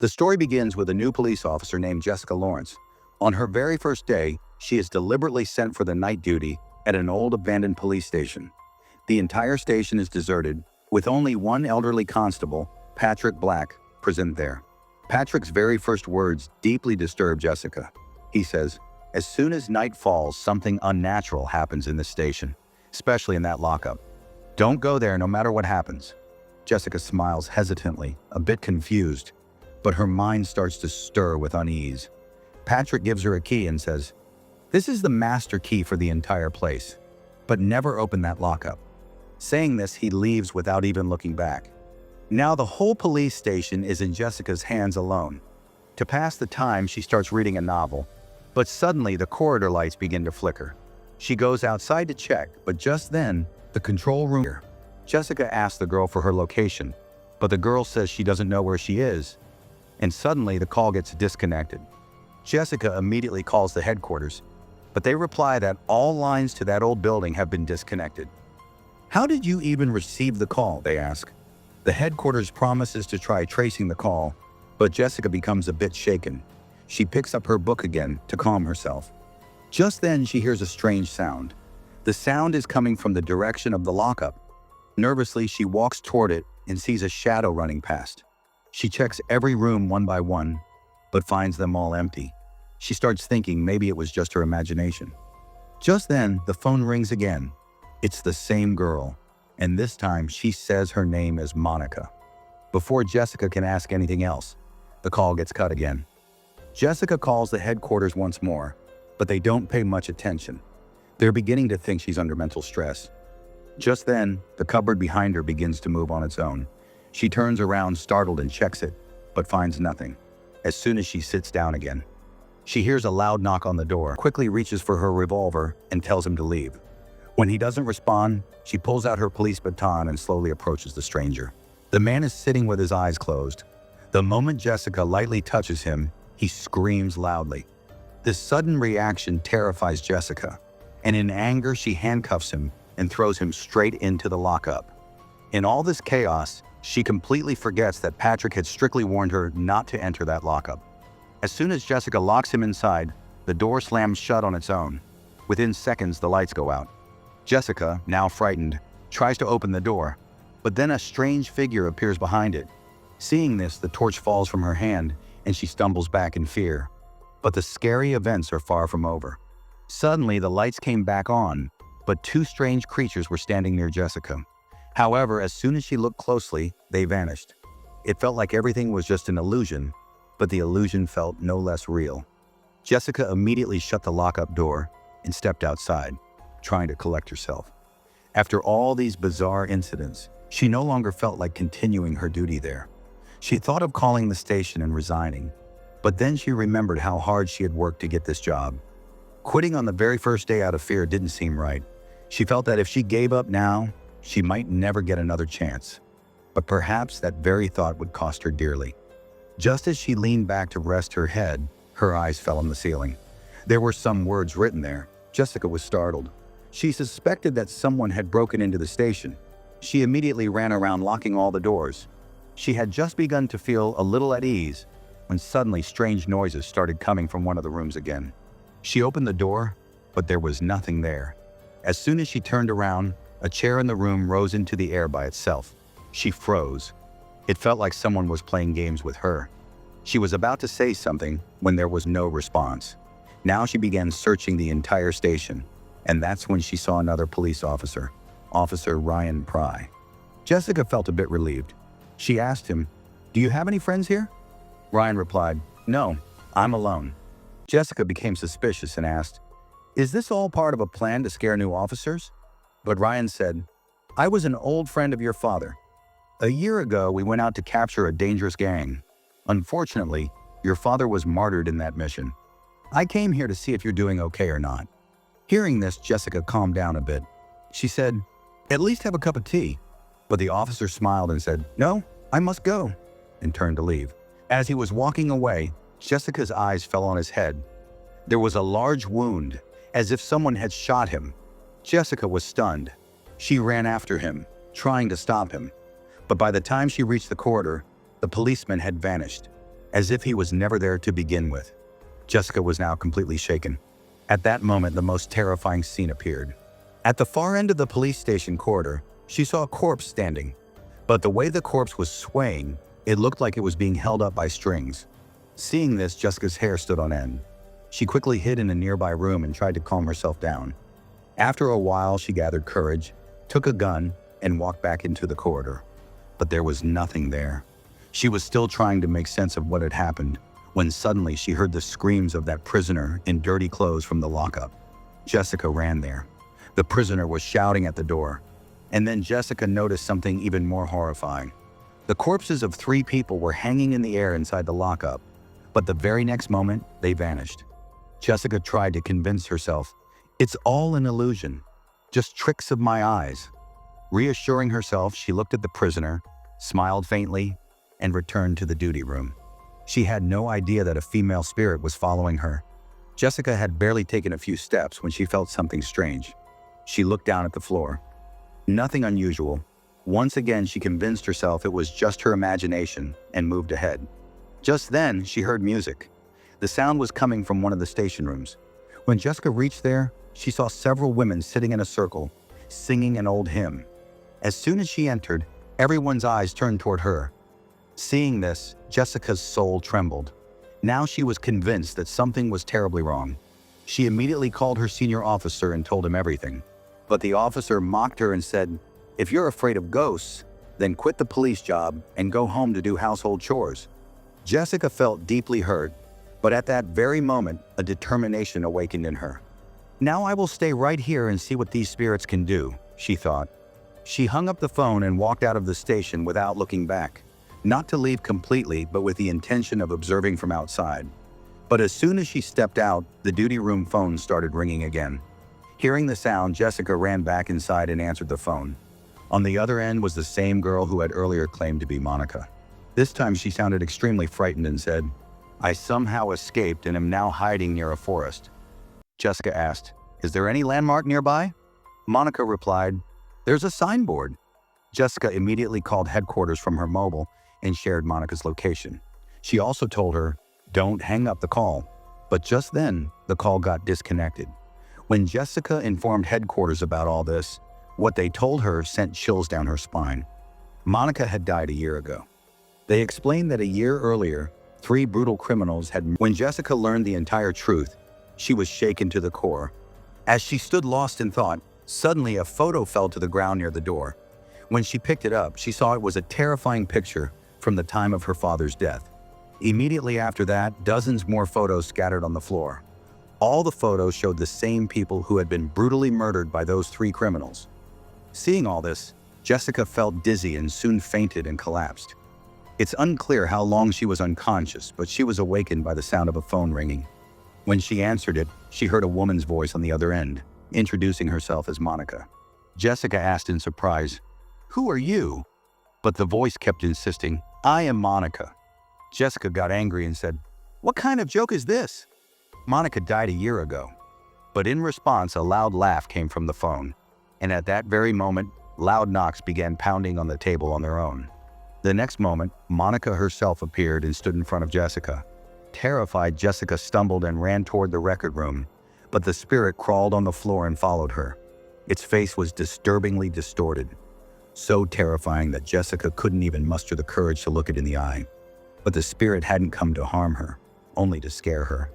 The story begins with a new police officer named Jessica Loren. On her very first day, she is deliberately sent for the night duty at an old abandoned police station. The entire station is deserted, with only one elderly constable, Patrick Black, present there. Patrick's very first words deeply disturb Jessica. He says, "As soon as night falls, something unnatural happens in the station, especially in that lockup. Don't go there no matter what happens." Jessica smiles hesitantly, a bit confused, but her mind starts to stir with unease. Patrick gives her a key and says, "This is the master key for the entire place, but never open that lockup." Saying this, he leaves without even looking back. Now the whole police station is in Jessica's hands alone. To pass the time, she starts reading a novel, but suddenly the corridor lights begin to flicker. She goes outside to check, but just then, the control room. Jessica asks the girl for her location, but the girl says she doesn't know where she is, and suddenly the call gets disconnected. Jessica immediately calls the headquarters, but they reply that all lines to that old building have been disconnected. "How did you even receive the call?" they ask. The headquarters promises to try tracing the call, but Jessica becomes a bit shaken. She picks up her book again to calm herself. Just then, she hears a strange sound. The sound is coming from the direction of the lockup. Nervously, she walks toward it and sees a shadow running past. She checks every room one by one, but finds them all empty. She starts thinking maybe it was just her imagination. Just then, the phone rings again. It's the same girl, and this time she says her name is Monica. Before Jessica can ask anything else, the call gets cut again. Jessica calls the headquarters once more, but they don't pay much attention. They're beginning to think she's under mental stress. Just then, the cupboard behind her begins to move on its own. She turns around startled and checks it, but finds nothing. As soon as she sits down again, she hears a loud knock on the door, quickly reaches for her revolver and tells him to leave. When he doesn't respond, she pulls out her police baton and slowly approaches the stranger. The man is sitting with his eyes closed. The moment Jessica lightly touches him, he screams loudly. This sudden reaction terrifies Jessica, and in anger she handcuffs him and throws him straight into the lockup. In all this chaos, she completely forgets that Patrick had strictly warned her not to enter that lockup. As soon as Jessica locks him inside, the door slams shut on its own. Within seconds, the lights go out. Jessica, now frightened, tries to open the door, but then a strange figure appears behind it. Seeing this, the torch falls from her hand and she stumbles back in fear. But the scary events are far from over. Suddenly, the lights came back on, but two strange creatures were standing near Jessica. However, as soon as she looked closely, they vanished. It felt like everything was just an illusion, but the illusion felt no less real. Jessica immediately shut the lockup door and stepped outside, trying to collect herself. After all these bizarre incidents, she no longer felt like continuing her duty there. She thought of calling the station and resigning, but then she remembered how hard she had worked to get this job. Quitting on the very first day out of fear didn't seem right. She felt that if she gave up now, she might never get another chance. But perhaps that very thought would cost her dearly. Just as she leaned back to rest her head, her eyes fell on the ceiling. There were some words written there. Jessica was startled. She suspected that someone had broken into the station. She immediately ran around locking all the doors. She had just begun to feel a little at ease when suddenly strange noises started coming from one of the rooms again. She opened the door, but there was nothing there. As soon as she turned around, a chair in the room rose into the air by itself. She froze. It felt like someone was playing games with her. She was about to say something when there was no response. Now she began searching the entire station, and that's when she saw another police officer, Officer Ryan Pry. Jessica felt a bit relieved. She asked him, "Do you have any friends here?" Ryan replied, "No, I'm alone." Jessica became suspicious and asked, "Is this all part of a plan to scare new officers?" But Ryan said, "I was an old friend of your father. A year ago, we went out to capture a dangerous gang. Unfortunately, your father was martyred in that mission. I came here to see if you're doing okay or not." Hearing this, Jessica calmed down a bit. She said, "At least have a cup of tea." But the officer smiled and said, "No, I must go," and turned to leave. As he was walking away, Jessica's eyes fell on his head. There was a large wound, as if someone had shot him. Jessica was stunned. She ran after him, trying to stop him. But by the time she reached the corridor, the policeman had vanished. as if he was never there to begin with. Jessica was now completely shaken. At that moment, the most terrifying scene appeared. At the far end of the police station corridor, she saw a corpse standing. But the way the corpse was swaying, it looked like it was being held up by strings. Seeing this, Jessica's hair stood on end. She quickly hid in a nearby room and tried to calm herself down. After a while, she gathered courage, took a gun, and walked back into the corridor. But there was nothing there. She was still trying to make sense of what had happened when suddenly she heard the screams of that prisoner in dirty clothes from the lockup. Jessica ran there. The prisoner was shouting at the door. And then Jessica noticed something even more horrifying. The corpses of 3 people were hanging in the air inside the lockup, but the very next moment, they vanished. Jessica tried to convince herself, it's all an illusion, just tricks of my eyes. Reassuring herself, she looked at the prisoner, smiled faintly, and returned to the duty room. She had no idea that a female spirit was following her. Jessica had barely taken a few steps when she felt something strange. She looked down at the floor. Nothing unusual. Once again, she convinced herself it was just her imagination and moved ahead. Just then, she heard music. The sound was coming from one of the station rooms. When Jessica reached there, she saw several women sitting in a circle, singing an old hymn. As soon as she entered, everyone's eyes turned toward her. Seeing this, Jessica's soul trembled. Now she was convinced that something was terribly wrong. She immediately called her senior officer and told him everything. But the officer mocked her and said, "If you're afraid of ghosts, then quit the police job and go home to do household chores." Jessica felt deeply hurt, but at that very moment, a determination awakened in her. "Now I will stay right here and see what these spirits can do," she thought. She hung up the phone and walked out of the station without looking back. Not to leave completely, but with the intention of observing from outside. But as soon as she stepped out, the duty room phone started ringing again. Hearing the sound, Jessica ran back inside and answered the phone. On the other end was the same girl who had earlier claimed to be Monica. This time she sounded extremely frightened and said, "I somehow escaped and am now hiding near a forest." Jessica asked, "Is there any landmark nearby?" Monica replied, "There's a signboard." Jessica immediately called headquarters from her mobile and shared Monica's location. She also told her, "Don't hang up the call." But just then, the call got disconnected. When Jessica informed headquarters about all this, what they told her sent chills down her spine. Monica had died a year ago. They explained that a year earlier, 3 brutal criminals had. When Jessica learned the entire truth, she was shaken to the core. As she stood lost in thought, suddenly a photo fell to the ground near the door. When she picked it up, she saw it was a terrifying picture from the time of her father's death. Immediately after that, dozens more photos scattered on the floor. All the photos showed the same people who had been brutally murdered by those 3 criminals. Seeing all this, Jessica felt dizzy and soon fainted and collapsed. It's unclear how long she was unconscious, but she was awakened by the sound of a phone ringing. When she answered it, she heard a woman's voice on the other end, introducing herself as Monica. Jessica asked in surprise, "Who are you?" But the voice kept insisting, "I am Monica." Jessica got angry and said, "What kind of joke is this? Monica died a year ago." But in response, a loud laugh came from the phone. And at that very moment, loud knocks began pounding on the table on their own. The next moment, Monica herself appeared and stood in front of Jessica. Terrified, Jessica stumbled and ran toward the record room, but the spirit crawled on the floor and followed her. Its face was disturbingly distorted, so terrifying that Jessica couldn't even muster the courage to look it in the eye. But the spirit hadn't come to harm her, only to scare her.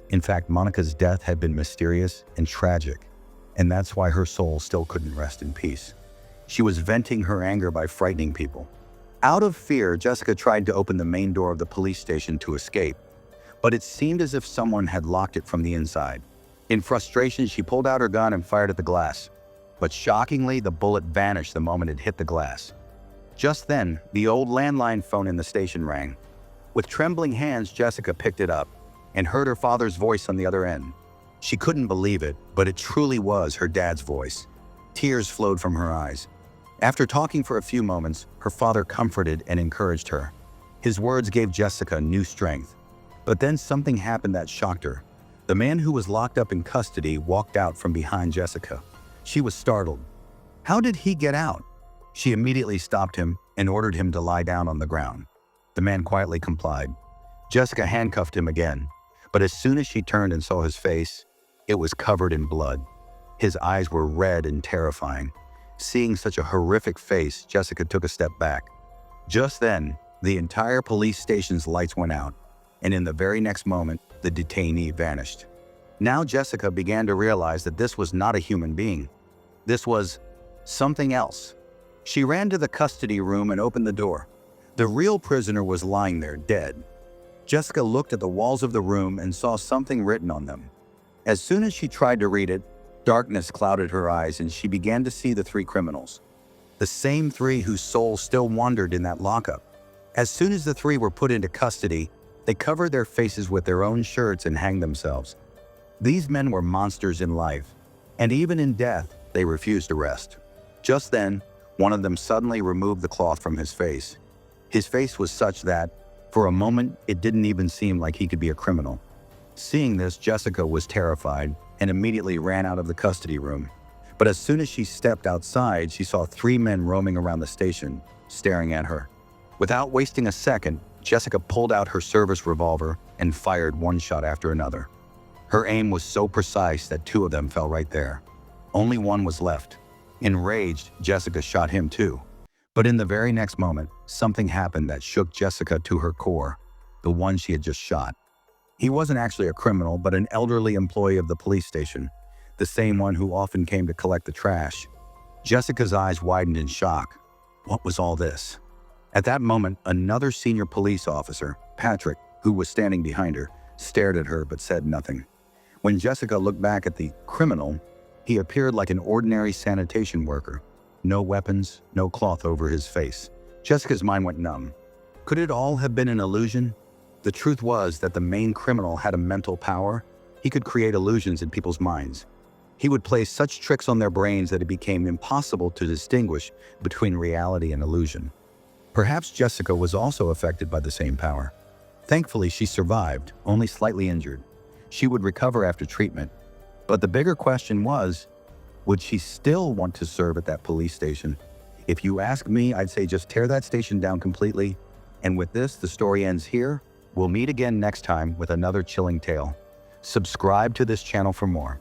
In fact, Monica's death had been mysterious and tragic, and that's why her soul still couldn't rest in peace. She was venting her anger by frightening people. Out of fear, Jessica tried to open the main door of the police station to escape, but it seemed as if someone had locked it from the inside. In frustration, she pulled out her gun and fired at the glass. But shockingly, the bullet vanished the moment it hit the glass. Just then, the old landline phone in the station rang. With trembling hands, Jessica picked it up and heard her father's voice on the other end. She couldn't believe it, but it truly was her dad's voice. Tears flowed from her eyes. After talking for a few moments, her father comforted and encouraged her. His words gave Jessica new strength. But then something happened that shocked her. The man who was locked up in custody walked out from behind Jessica. She was startled. How did he get out? She immediately stopped him and ordered him to lie down on the ground. The man quietly complied. Jessica handcuffed him again, but as soon as she turned and saw his face, it was covered in blood. His eyes were red and terrifying. Seeing such a horrific face, Jessica took a step back. Just then, the entire police station's lights went out, and in the very next moment, the detainee vanished. Now Jessica began to realize that this was not a human being. This was something else. She ran to the custody room and opened the door. The real prisoner was lying there, dead. Jessica looked at the walls of the room and saw something written on them. As soon as she tried to read it, darkness clouded her eyes and she began to see the three criminals. The same three whose souls still wandered in that lockup. As soon as the three were put into custody, they covered their faces with their own shirts and hanged themselves. These men were monsters in life, and even in death, they refused to rest. Just then, one of them suddenly removed the cloth from his face. His face was such that, for a moment, it didn't even seem like he could be a criminal. Seeing this, Jessica was terrified and immediately ran out of the custody room. But as soon as she stepped outside, she saw three men roaming around the station, staring at her. Without wasting a second, Jessica pulled out her service revolver and fired one shot after another. Her aim was so precise that two of them fell right there. Only one was left. Enraged, Jessica shot him too. But in the very next moment, something happened that shook Jessica to her core, the one she had just shot. He wasn't actually a criminal, but an elderly employee of the police station, the same one who often came to collect the trash. Jessica's eyes widened in shock. What was all this? At that moment, another senior police officer, Patrick, who was standing behind her, stared at her but said nothing. When Jessica looked back at the criminal, he appeared like an ordinary sanitation worker. No weapons, no cloth over his face. Jessica's mind went numb. Could it all have been an illusion? The truth was that the main criminal had a mental power. He could create illusions in people's minds. He would play such tricks on their brains that it became impossible to distinguish between reality and illusion. Perhaps Jessica was also affected by the same power. Thankfully, she survived, only slightly injured. She would recover after treatment. But the bigger question was, would she still want to serve at that police station? If you ask me, I'd say just tear that station down completely. And with this, the story ends here. We'll meet again next time with another chilling tale. Subscribe to this channel for more.